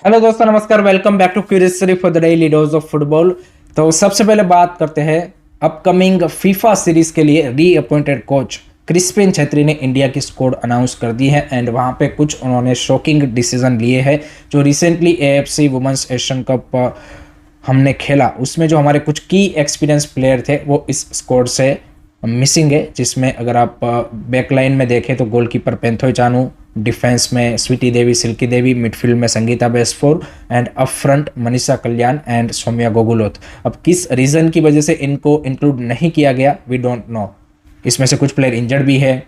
Hello दोस्तों, नमस्कार। Welcome back to curiosery for the daily dose of football. तो सबसे पहले बात करते हैं अपकमिंग फीफा सीरीज के लिए रीअपॉइंटेड कोच क्रिस्पिन छेत्री ने इंडिया की स्क्वाड अनाउंस कर दी है एंड वहां पे कुछ उन्होंने शॉकिंग डिसीजन लिए हैं। जो recently AFC women's Asian cup हमने खेला उसमें जो हमारे कुछ की एक्सपीरियंस प्लेयर थे वो इस स्क्वाड से मिसिंग है, जिसमें अगर आप बैकलाइन में देखें तो गोलकीपर पेंथोय चानू, डिफेंस में स्वीटी देवी, सिल्की देवी, मिडफील्ड में Sangita Basfore and up front Manisha Kalyan and Soumya Guguloth. अब किस रीजन की वजह से इनको इंक्लूड नहीं किया गया वी डोंट नो। इसमें से कुछ प्लेयर इंजर्ड भी है,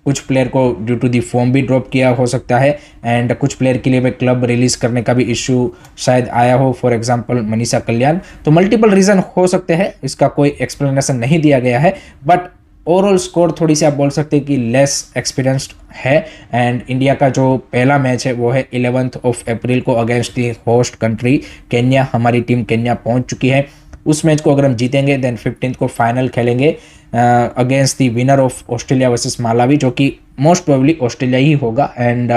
कुछ प्लेयर को ड्यू टू दी फॉर्म भी ड्रॉप किया हो सकता है एंड कुछ प्लेयर के लिए भी क्लब रिलीज करने का भी इशू शायद आया हो, फॉर एग्जांपल मनीषा कल्याण। तो मल्टीपल रीजन हो सकते हैं, इसका कोई एक्सप्लेनेशन नहीं दिया गया है, बट ओवरऑल स्कोर थोड़ी सी आप बोल सकते हैं कि लेस एक्सपीरियंस्ड है। एंड इंडिया का जो पहला मैच है वो है 11 अप्रैल को against the host country Kenya. हमारी टीम केन्या पहुंच चुकी है। उस मैच को अगर हम जीतेंगे देन 15 को फाइनल खेलेंगे against the winner of Australia versus Malawi, जो कि मोस्ट प्रोबेबली ऑस्ट्रेलिया ही होगा। एंड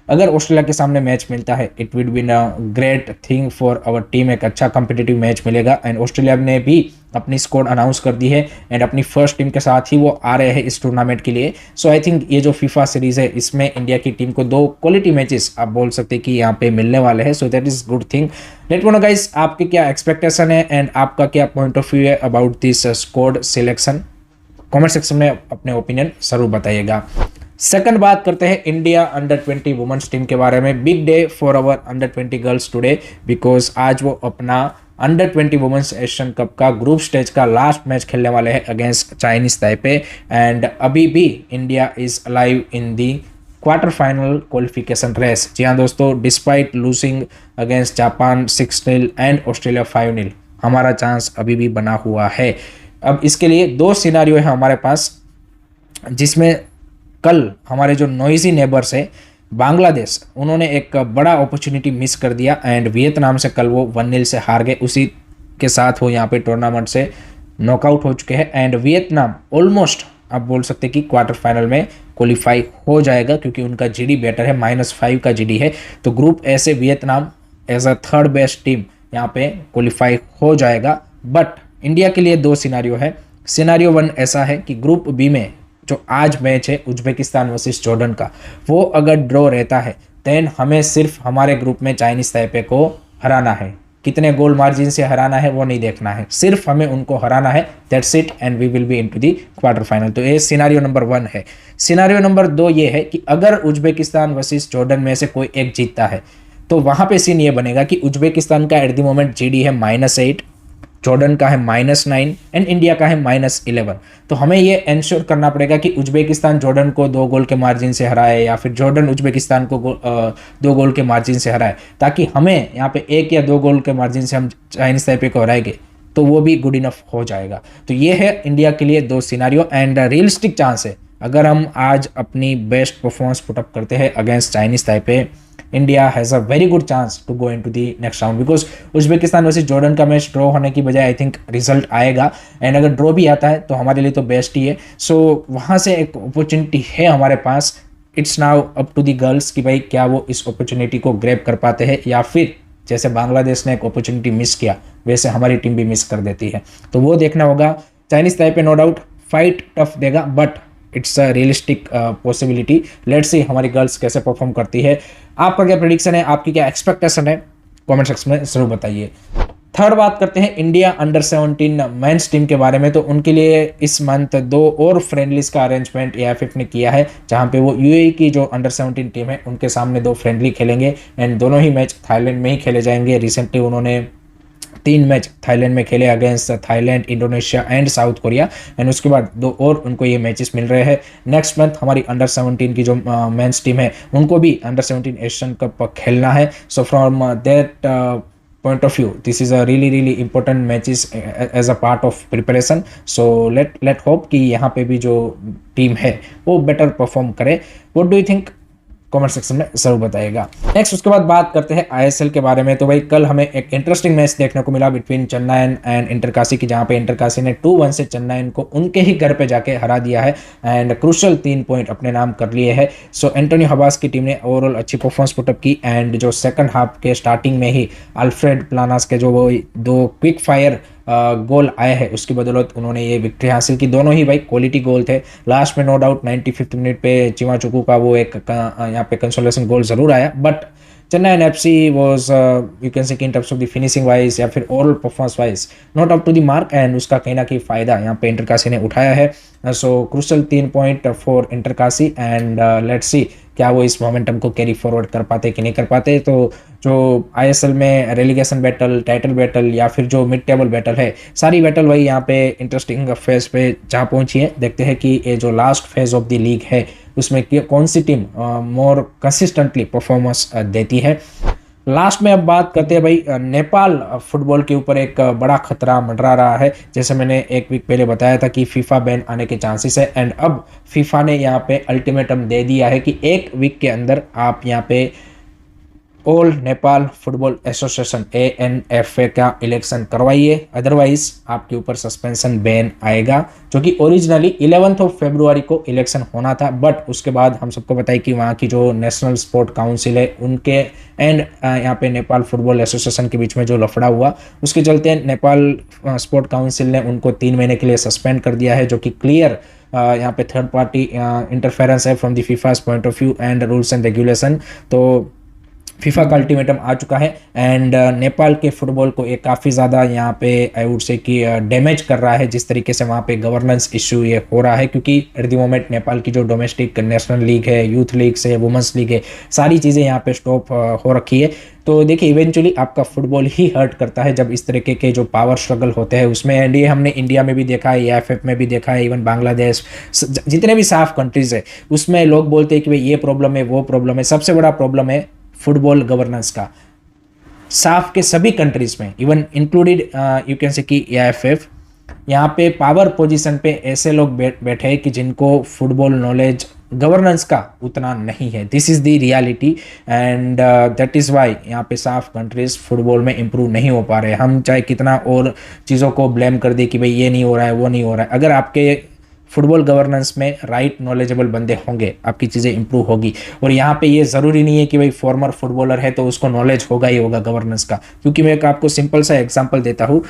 अगर ऑस्ट्रेलिया के सामने मैच मिलता है it would be a great thing for our team. एक अच्छा कंपिटिटिव मैच मिलेगा एंड ऑस्ट्रेलिया ने भी अपनी स्क्वाड अनाउंस कर दी है एंड अपनी फर्स्ट टीम के साथ ही वो आ रहे हैं इस टूर्नामेंट के लिए। सो आई थिंक ये जो फीफा सीरीज है इसमें इंडिया की टीम को 2 क्वालिटी मैचेस आप बोल सकते हैं कि यहाँ पे मिलने वाले हैं। So that is good thing. Let me know guys, आपके क्या एक्सपेक्टेशन है एंड आपका क्या पॉइंट ऑफ व्यू है about this squad selection. Comment section में अपने ओपिनियन जरूर बताइएगा। सेकंड बात करते हैं इंडिया अंडर 20 वुमेन्स टीम के बारे में। Big day for our under 20 girls today, because आज वो अपना अंडर 20 वुमेन्स एशियन कप का ग्रुप स्टेज का लास्ट मैच खेलने वाले हैं अगेंस्ट चाइनीज ताइपे। एंड अभी भी India is alive in the quarter final qualification race. जी हाँ दोस्तों, despite losing against Japan 6-0 and Australia 5-0 हमारा चांस अभी भी बना हुआ है। अब इसके लिए 2 सिनारियो है हमारे पास, जिसमें कल हमारे जो नॉइजी नेबर्स है बांग्लादेश, उन्होंने एक बड़ा अपॉर्चुनिटी मिस कर दिया एंड वियतनाम से कल वो 1-0 से हार गए। उसी के साथ वो यहाँ पे टूर्नामेंट से नॉकआउट हो चुके हैं एंड वियतनाम ऑलमोस्ट आप बोल सकते हैं कि क्वार्टर फाइनल में क्वालिफाई हो जाएगा, क्योंकि उनका जीडी बेटर है, -5 का जीडी है। तो ग्रुप ए से Vietnam as a third best team यहाँ पे क्वालिफाई हो जाएगा। बट इंडिया के लिए 2 सिनारियो है। सिनारियो 1 ऐसा है कि ग्रुप बी में जो आज मैच है उज्बेकिस्तान वर्सेस जॉर्डन का, वो अगर ड्रॉ रहता है देन हमें सिर्फ हमारे ग्रुप में चाइनीज ताइपे को हराना है। कितने गोल मार्जिन से हराना है वो नहीं देखना है, सिर्फ हमें उनको हराना है, that's it and we will be into the quarter final. तो ये सिनारियो नंबर 1 है। सिनारियो नंबर 2 ये है कि अगर उज्बेकिस्तान वर्सेस जॉर्डन में से कोई एक जीतता है तो वहां पे सीन ये बनेगा कि उज्बेकिस्तान का एट द मोमेंट जीडी है -8, जॉर्डन का है -9 एंड इंडिया का है -11। तो हमें ये इंश्योर करना पड़ेगा कि उज्बेकिस्तान जॉर्डन को 2 गोल के मार्जिन से हराए या फिर जॉर्डन उज्बेकिस्तान को 2 गोल के मार्जिन से हराए, ताकि हमें यहाँ पे 1 या 2 गोल के मार्जिन से हम चाइनीज ताइपे को हराएंगे तो वो भी गुड इनफ हो जाएगा। तो ये है इंडिया के लिए 2 सिनारियो एंड रियलिस्टिक चांस है। अगर हम आज अपनी बेस्ट परफॉर्मेंस पुटअप करते हैं against Chinese Taipei, India has a very good chance to go into the next round, because Uzbekistan versus Jordan का मैच ड्रॉ होने की बजाय आई थिंक रिजल्ट आएगा एंड अगर ड्रॉ भी आता है तो हमारे लिए तो बेस्ट ही है। सो वहाँ से एक अपॉर्चुनिटी है हमारे पास। It's now up to the girls कि भाई क्या वो इस अपॉर्चुनिटी को ग्रैब कर पाते हैं या फिर जैसे बांग्लादेश ने एक अपॉर्चुनिटी मिस किया वैसे हमारी टीम भी मिस कर देती है। तो वो देखना होगा। Chinese Taipei no doubt fight tough देगा, but it's a realistic possibility. Let's see हमारी गर्ल्स कैसे परफॉर्म करती है। आपका क्या प्रेडिक्शन है, आपकी क्या एक्सपेक्टेशन है, कमेंट सेक्शन में जरूर बताइए। थर्ड बात करते हैं इंडिया अंडर 17 मेंस टीम के बारे में। तो उनके लिए इस मंथ 2 और फ्रेंडलीज का अरेंजमेंट एएफएफ ने किया है, जहां पे वो यूएई की जो अंडर 17 टीम है उनके सामने 2 फ्रेंडली खेलेंगे एंड दोनों ही मैच थाईलैंड में ही खेले जाएंगे। रिसेंटली उन्होंने 3 मैच थाईलैंड में खेले against Thailand, Indonesia and south Korea and उसके बाद 2 और उनको ये मैचेस मिल रहे हैं। नेक्स्ट मंथ हमारी अंडर 17 की जो मेंस टीम है उनको भी अंडर 17 एशियन कप खेलना है। So from that point of view this is a really important matches as a part of preparation. So let hope कि यहाँ पे भी जो टीम है वो बेटर परफॉर्म करे। What do you think, comment section में जरूर बताइएगा। नेक्स्ट उसके बाद बात करते हैं आईएसएल के बारे में। तो भाई कल हमें एक इंटरेस्टिंग मैच देखने को मिला बिटवीन चेन्नई एंड इंटरकाशी की, जहां पे इंटरकाशी ने 2-1 से चेन्नई को उनके ही घर पे जाके हरा दिया है एंड क्रूशल 3 पॉइंट अपने नाम कर लिए हैं। सो एंटोनियो हबास की टीम ने ओवरऑल अच्छी परफॉर्मेंस पुटअप की एंड जो सेकंड हाफ के स्टार्टिंग में ही अल्फ्रेड प्लानस के जो वो 2 क्विक फायर गोल आए हैं उसकी बदौलत उन्होंने ये विक्ट्री हासिल की। दोनों ही भाई क्वालिटी गोल थे। लास्ट में नो डाउट 95th मिनट पे चिमाचुकू का वो एक यहाँ पे कंसोलेशन गोल जरूर आया, but Chennai FC was you can say in terms of the finishing wise या फिर overall performance wise not up to the mark and उसका कहीं ना कहीं फायदा यहाँ पे इंटरकाशी ने उठाया है। So crucial 3 point for Inter Kashi and let's see क्या वो इस मोमेंटम को कैरी फॉरवर्ड कर पाते कि नहीं कर पाते। तो जो आईएसएल में रेलीगेशन बैटल, टाइटल बैटल या फिर जो मिड टेबल बैटल है, सारी बैटल वही यहाँ पे इंटरेस्टिंग फेज पे जहाँ पहुंची है। देखते हैं कि ये जो last phase of the league है उसमें कौन सी टीम मोर कंसिस्टेंटली परफॉर्मेंस देती है। लास्ट में अब बात करते हैं भाई नेपाल फुटबॉल के ऊपर एक बड़ा खतरा मंडरा रहा है। जैसे मैंने एक वीक पहले बताया था कि फीफा बैन आने के चांसेस है एंड अब फीफा ने यहाँ पे अल्टीमेटम दे दिया है कि 1 वीक के अंदर आप यहाँ पे all Nepal football association ANFA का इलेक्शन करवाइए, अदरवाइज आपके ऊपर सस्पेंशन बैन आएगा। जो कि ओरिजिनली 11 फरवरी को इलेक्शन होना था, बट उसके बाद हम सबको बताइए कि वहाँ की जो नेशनल स्पोर्ट काउंसिल है उनके एंड यहाँ पे नेपाल फुटबॉल एसोसिएशन के बीच में जो लफड़ा हुआ उसके चलते नेपाल स्पोर्ट काउंसिल ने उनको 3 महीने के लिए सस्पेंड कर दिया है, जो कि क्लियर यहाँ पे थर्ड पार्टी इंटरफेरेंस है from the FIFA's point of view and rules and regulation. तो फीफा का अल्टीमेटम आ चुका है एंड नेपाल के फुटबॉल को एक काफ़ी ज़्यादा यहाँ पे आई वुड से कि डैमेज कर रहा है जिस तरीके से वहाँ पे गवर्नेंस इशू ये हो रहा है, क्योंकि एट द मोमेंट नेपाल की जो डोमेस्टिक नेशनल लीग है, यूथ लीग से वुमेंस लीग है, सारी चीज़ें यहाँ पे स्टॉप हो रखी है। तो देखिए इवेंचुअली आपका फुटबॉल ही हर्ट करता है जब इस तरीके के जो पावर स्ट्रगल होते हैं उसमें। एंड ये हमने इंडिया में भी देखा है, AFF में भी देखा है, इवन बांग्लादेश, जितने भी साफ कंट्रीज है उसमें लोग बोलते हैं कि भाई ये प्रॉब्लम है, वो प्रॉब्लम है। सबसे बड़ा प्रॉब्लम है फुटबॉल गवर्नेंस का। साफ के सभी कंट्रीज में इवन इंक्लूडेड यू कैन से कि AFF, यहाँ पे पावर पोजीशन पे ऐसे लोग बैठे हैं कि जिनको फुटबॉल नॉलेज गवर्नेंस का उतना नहीं है। This is the reality and that is why यहाँ पे साफ कंट्रीज फुटबॉल में इम्प्रूव नहीं हो पा रहे। हम चाहे कितना और चीज़ों को ब्लेम कर दे कि भाई ये नहीं हो रहा है, वो नहीं हो रहा है, अगर आपके फुटबॉल गवर्नेंस में राइट नॉलेजेबल बंदे होंगे आपकी चीज़ें इंप्रूव होगी। और यहाँ पे ये ज़रूरी नहीं है कि भाई फॉर्मर फुटबॉलर है तो उसको नॉलेज होगा ही होगा गवर्नेंस का, क्योंकि मैं एक आपको सिंपल सा एग्जांपल देता हूँ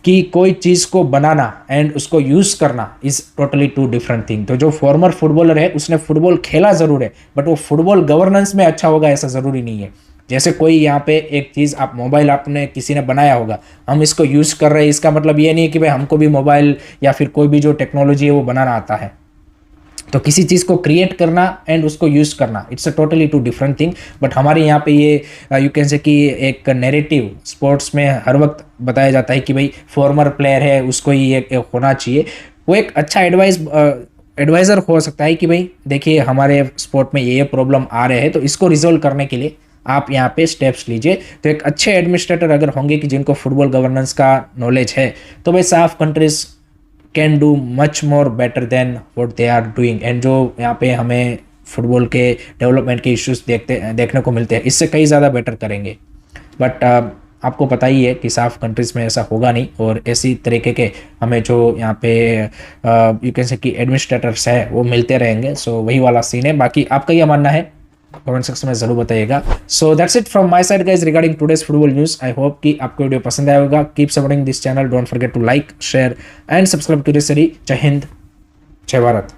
कि कोई चीज़ को बनाना एंड उसको यूज़ करना इज़ टोटली 2 डिफरेंट थिंग। तो जो फॉर्मर फुटबॉलर है उसने फुटबॉल खेला ज़रूर है, बट वो फुटबॉल गवर्नेंस में अच्छा होगा ऐसा ज़रूरी नहीं है। जैसे कोई यहाँ पे एक चीज़, आप मोबाइल आपने किसी ने बनाया होगा, हम इसको यूज़ कर रहे हैं, इसका मतलब ये नहीं है कि भाई हमको भी मोबाइल या फिर कोई भी जो टेक्नोलॉजी है वो बनाना आता है। तो किसी चीज़ को क्रिएट करना एंड उसको यूज़ करना it's a totally 2 different thing. But हमारे यहाँ पे ये यू कैन से कि एक नैरेटिव स्पोर्ट्स में हर वक्त बताया जाता है कि भाई फॉर्मर प्लेयर है उसको ही एक होना चाहिए। वो एक अच्छा एडवाइज़र हो सकता है कि भाई देखिए हमारे स्पोर्ट में ये प्रॉब्लम आ रहे हैं तो इसको रिजोल्व करने के लिए आप यहाँ पे स्टेप्स लीजिए। तो एक अच्छे एडमिनिस्ट्रेटर अगर होंगे कि जिनको फुटबॉल गवर्नेंस का नॉलेज है तो भाई SAFF countries can do much more better than what they are doing. And जो यहाँ पे हमें फुटबॉल के डेवलपमेंट के इश्यूज देखने को मिलते हैं इससे कई ज़्यादा बेटर करेंगे। बट आपको पता ही है कि साफ कंट्रीज़ में ऐसा होगा नहीं, और ऐसी तरीके के हमें जो यहाँ पे यू कैन से कि एडमिनिस्ट्रेटर्स है वो मिलते रहेंगे। सो वही वाला सीन है। बाकी आपका क्या मानना है कमेंट सेक्शन में जरूर बताइएगा। So that's it from my side guys regarding today's football news. I hope कि आपको वीडियो पसंद आया होगा। Keep supporting this channel, don't forget to like, share and subscribe to this series. जय हिंद, जय भारत।